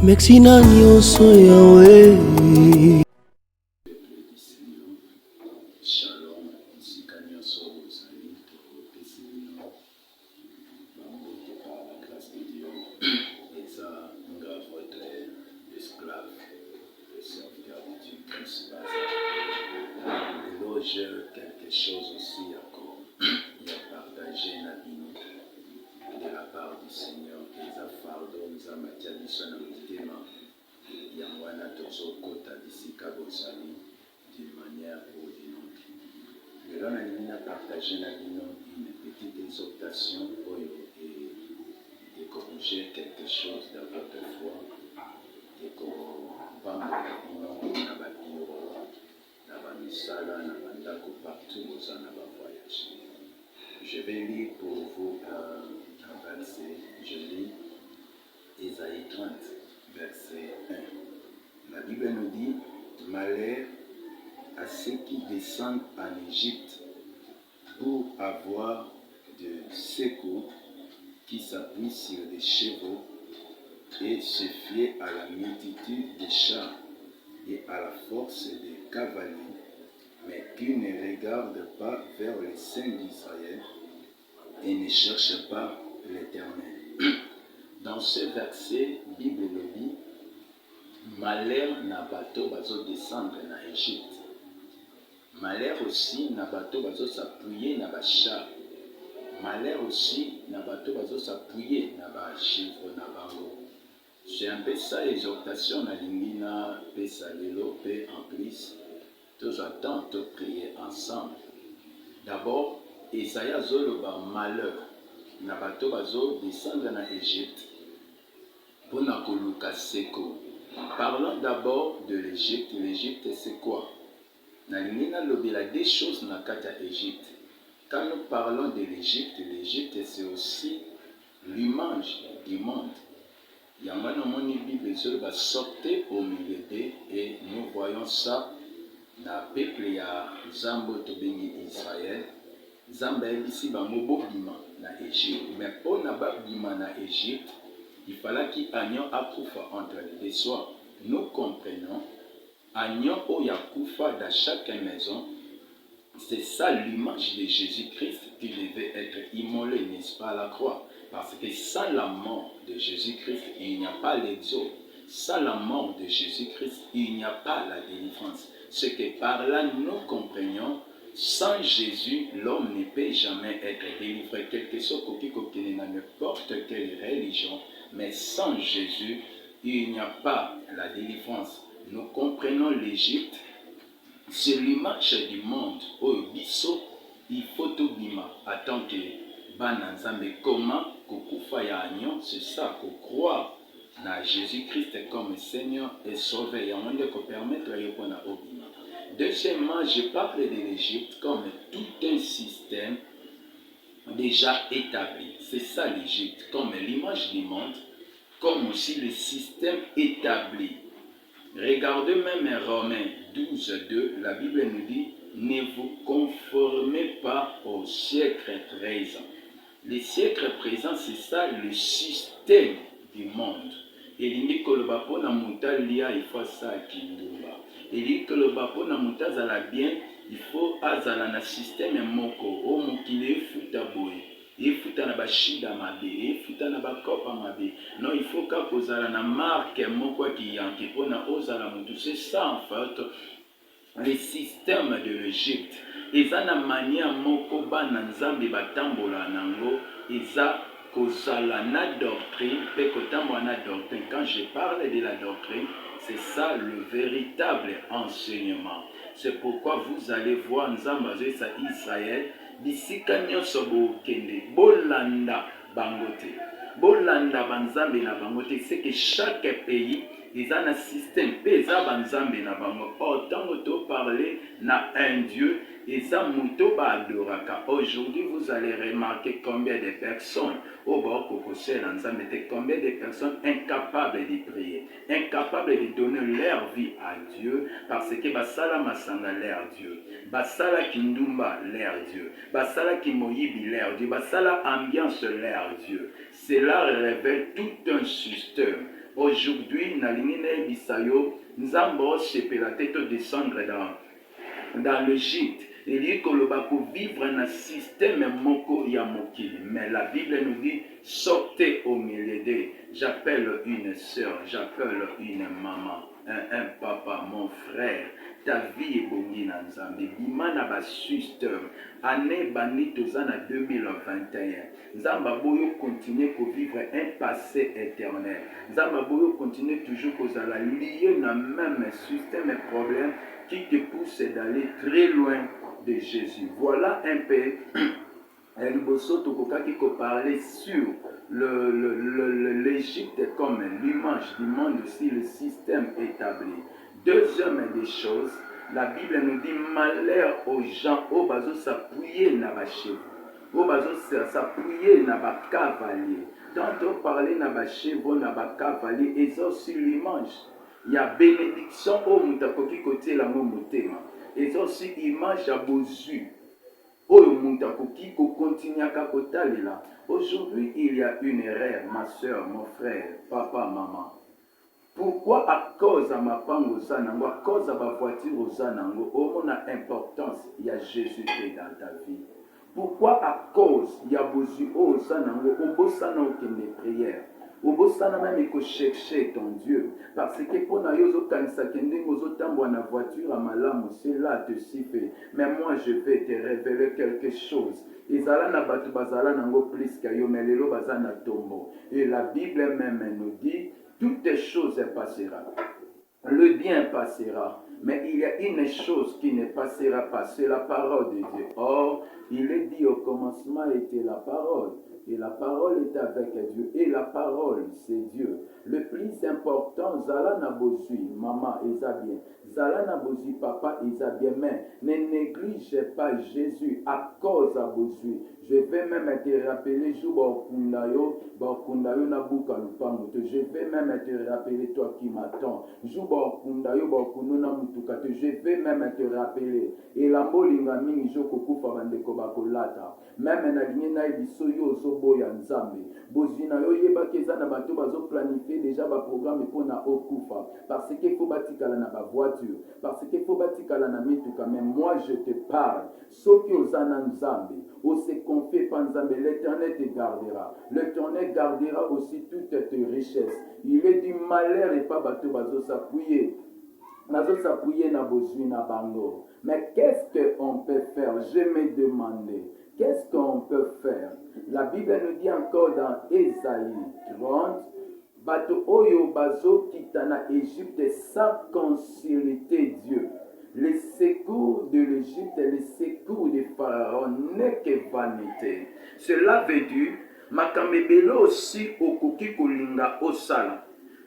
Mexina nyonso yawe. Shalom, esika nyonso ozali topesi bino bambote par la grâce de Dieu. Eza nga votre esclave, le serviteur de Dieu principal. Lelo j'ai quelque chose aussi à partager na bino de la part du Seigneur. Eza fardeau nous matia biso na motema yango wana tozokota bisika bozali d'une manière ou d'une autre. Lelo nalingi na partager na bino une petite exhortation oyo corriger quelque chose dans votre foi, ekobambola bino na babiro na bamisala na bandako partout boza na bavoyage. Je vais lire pour vous un verset. Je lis Ésaïe 30, verset 1. La Bible nous dit: malheur à ceux qui descendent en Égypte pour avoir de secours, qui s'appuient sur des chevaux et se fient à la multitude des chars et à la force des cavaliers, mais qui ne regardent pas vers les saints d'Israël et ne cherchent pas l'Éternel. Dans ce verset, la Bible nous dit: malheur na bateau bazo descendre na Égypte. Malheur aussi na bateau bazo s'appuyer na bachar. Malheur aussi na bateau bazo s'appuyer na bachivre na bango. C'est un peu ça l'exhortation na lingina pesa lelo pe en plus. Tous attendent de prier ensemble. D'abord, Esaïe zoloba malheur na bateau bazo descendre na Égypte pour na koluka seko. Parlons d'abord de l'Égypte. L'Égypte, c'est quoi? Il y a des choses dans l'Égypte. Quand nous parlons de l'Égypte, l'Égypte, c'est aussi l'image du monde. Il y a un Bible qui sortir au milieu d'eux et nous voyons ça dans le peuple de Zambo Tobeni Israël. Zamba ici Bamobo Bima na Égypte. Mais pour Naba Bima na Égypte, il fallait qu'il y ait un akoufa entre les soirs. Nous comprenons, agneau ou yakoufa dans chaque maison, c'est ça l'image de Jésus-Christ qui devait être immolé, n'est-ce pas, à la croix. Parce que sans la mort de Jésus-Christ, il n'y a pas l'exode. Sans la mort de Jésus-Christ, il n'y a pas la délivrance. Ce que par là nous comprenions, sans Jésus, l'homme ne peut jamais être délivré. Quelque chose qui dans n'importe quelle religion, mais sans Jésus, il n'y a pas la délivrance. Nous comprenons l'Égypte, c'est l'image du monde. Oh, biso, il faut tout bima. Attends que Bananzambe, comment Kokufa ya agnon, c'est ça, qu'on croit na Jésus-Christ comme Seigneur et Sauveur. Il y a un monde qui permettre de répondre au bima. Deuxièmement, je parle de l'Égypte comme tout un système déjà établi. C'est ça l'Égypte, comme l'image du monde, comme aussi le système établi. Regardez même Romains 12, 2, la Bible nous dit: ne vous conformez pas au siècle présent. Le siècle présent, c'est ça le système du monde. Et il dit que le bapo na monta lia, il faut ça qui nous va. Il dit que le bapo na monta zala bien, il faut azala na système moko. O mokile futa boy. Il faut na bashida mabe, il faut na bakopa mabe. Non, il faut qu'à kozala na marque moko qui yanki pona ozala mutu. C'est ça en fait le système de l'Égypte. Eza na mania moko bana nzambe batambola nango, eza kozala na doctrine pe kotambola na doctrine. Quand je parle de la doctrine, c'est ça le véritable enseignement. C'est pourquoi vous allez voir nzambe azesa Israël bisika nyonso bokende bolanda bangote. Bolanda banzambe na bangote. C'est que chaque pays ils ont un système, ils ont un banzambe na bango. Autant que parler na un Dieu, ils ont muto ba adoraka. Aujourd'hui, vous allez remarquer combien de personnes au bord kokosel nzambe, combien de personnes incapables de prier, incapables de donner leur vie à Dieu, parce que basala masanga leur Dieu, basala kindumba leur Dieu, basala kimoyibi leur Dieu, basala ambiance leur Dieu. Cela révèle tout un système. aujourd'hui, Nalinine Bisayo, Nzambo Shepelateto descendre dans le gîte. Il dit que le bako vivre dans un système moko ya mokili. Mais la Bible nous dit sortez au milieu d'eux. J'appelle une soeur, j'appelle une maman, un papa, mon frère. Ta vie est bonne dans Nzambe. Bimana ba sister. Année bani tozana 2021. Nzamba boyo continue à vivre un passé éternel. Nzamba boyo continue toujours à lier dans le même système et problème qui te pousse d'aller très loin de Jésus. Voilà un peu Liboso Tokokaki qui parlait sur l'Égypte comme l'image du monde aussi, le système établi. Deuxième des choses, la Bible nous dit malheur aux gens au bazo s'appuyer na ba chevaux, au bazo s'appuyer na ba cavalier. Tantôt parler na ba chevaux, na ba cavalier, et ça sur l'image. Il y a bénédiction au mutakoki côté la motema. Et ça aussi image à Bozu. Aujourd'hui, il y a une erreur, ma soeur, mon frère, papa, maman. Pourquoi à cause de ma femme aux anango, à cause de ma voiture aux anango, on a importance, il y a Jésus qui est dans ta vie. Pourquoi à cause il y a besoin aux anango, au beau sanango qui est prière. Au beau sanango même il faut chercher ton Dieu. Parce que pour nous, la voiture à malam, c'est là te siffler. Mais moi je vais te révéler quelque chose. Ezala na batu bazala nango plus kayo melelo bazana tombo. Et la Bible même nous dit toutes choses passeront. Le bien passera. Mais il y a une chose qui ne passera pas, c'est la parole de Dieu. Or, il est dit au commencement était la parole. Et la parole est avec Dieu. Et la parole, c'est Dieu. Le plus important, Zala Nabozui, maman, Isabien. Zala Nabozui, papa, Isabien. Mais ne néglige pas Jésus à cause de Bozui. Je vais même te rappeler, je vais même te rappeler, toi qui m'attends. Je vais même te rappeler. Et la molinga mingi jokokufa bandeko bakolata. Même na ligne na biso yo boya nzambe bozina yo yeba keza na bato bazo planifier déjà ba programme pour na okufa parce qu'il faut batikala na ba voiture parce qu'il faut batikala na mituka. Mais moi je te parle soki ozana nzambe o se confie pas nzambe, l'Éternel te gardera. L'Éternel gardera aussi toutes tes richesses. Il est du malheur et pas bato bazo s'appuyer. Nazo s'appuyer na bozui na bango. Mais qu'est-ce qu'on peut faire? Je me demandais. Qu'est-ce qu'on peut faire? La Bible nous dit encore dans Ésaïe 30, bato oyo bazo kitana Égypte sans consulter Dieu. Les secours de l'Égypte, les secours de Pharaon n'est que vanité. Cela veut dire, makamebelo aussi okoki kolinga osala.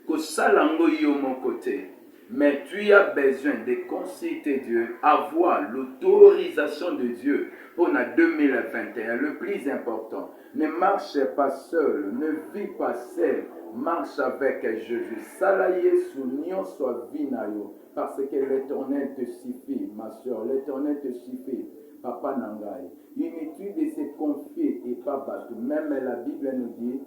Kosala ngo yo mon côté. Mais tu as besoin de consulter Dieu, avoir l'autorisation de Dieu pour la 2021. Le plus important, ne marche pas seul, ne vis pas seul, marche avec Jésus. Salaye sounion soit vinayo, parce que l'Éternel te suffit, ma soeur, l'Éternel te suffit. Papa Nangai, inutile de se confier et pas battre. Même la Bible nous dit,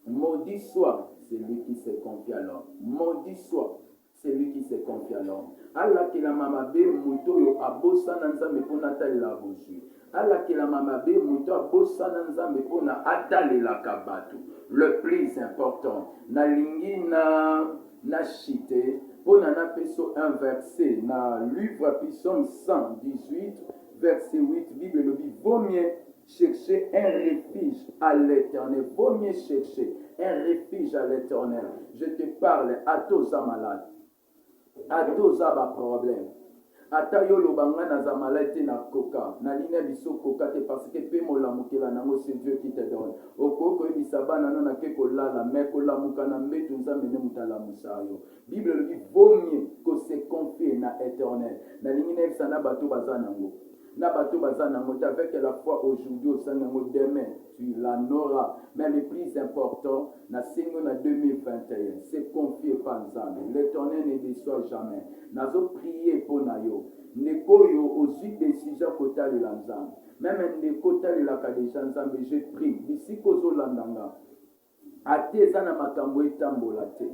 maudit soit celui qui se confie à l'homme. Maudit soit c'est lui qui se confie à l'homme. Allah qui la mamabe muto yo abosa nanzambe pona tali la bosu. Allah qui la mamabe muto abosa nanzambe pona atali la kabatu. Le plus important, na lingi na chite pona na peso un verset na livre Psaume 118 verset 8 Bible le dit vaut mieux chercher un refuge à l'Éternel. Vaut mieux chercher un refuge à l'Éternel. Je te parle à tous les malades. Atoza ba problème. Ata yo lobanga na za malade na koka. Na ligne biso koka te parce que pe molamukela nango c'est Dieu qui te donne. Okoko ebisaba na na ke kolala me kolamuka na mbetu nzambe ne mutala musayo. Bible le dit vaut mieux que se confier na Éternel. Na ligne sana bato bazanango. Na bato bazanango avec la foi aujourd'hui au sanango demain tu l'auras. Mais le plus important na singo na 2021 c'est confier pas nzambe. L'Éternel ne déçoit jamais. Nazo prier pour nayo. Neko yo ozi décision kotali la nzambe. Même ndeko tali la kadesha nzambe je prie. D'ici kozo landanga. Ateza na makambo etambola te.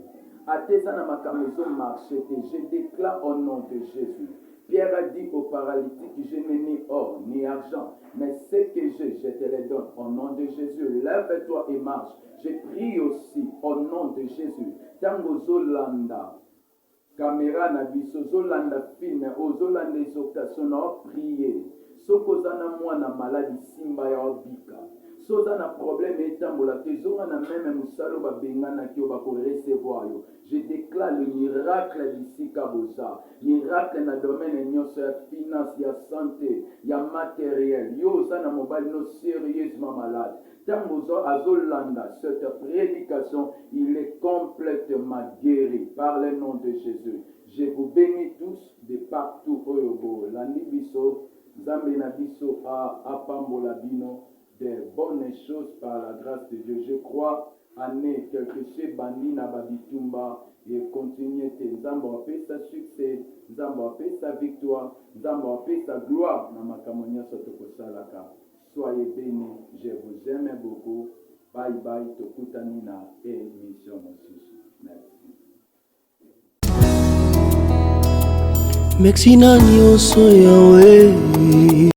Ateza na makambo ezo marché te. Je déclare au nom de Jésus. Pierre a dit au paralytique, je n'ai ni or ni argent, mais ce que j'ai, je te le donne. Au nom de Jésus, lève-toi et marche. Je prie aussi au nom de Jésus. Tango Zolanda, caméra na biso, Zolanda film, Zolanda exhortation, na prier. Sokozana mwana maladi simba ya obika. Soza na problème etambola te zonga na meme musalo babengana ki ba ko recevoir yo. Je déclare le miracle d'ici Kaboza. Miracle na domaine nyonso ya finance, ya santé, ya matériel. Yo za na mobile no sérieusement malade. Tangozo azolanda cette prédication, il est complètement guéri par le nom de Jésus. Je vous bénis tous de partout oyobo. Landi biso, Zambe na biso a pambola bino. Des bonnes choses par la grâce de Dieu. Je crois année quelque chose bandi na babitumba et continuer te nzambo apé sa succès, nzambo apé sa victoire, nzambo apé sa gloire na makambo nyonso tokosalaka. Soyez bénis, je vous aime beaucoup. Bye bye, tokutani na émission mosusu. Merci. Merci na nyonso yawe.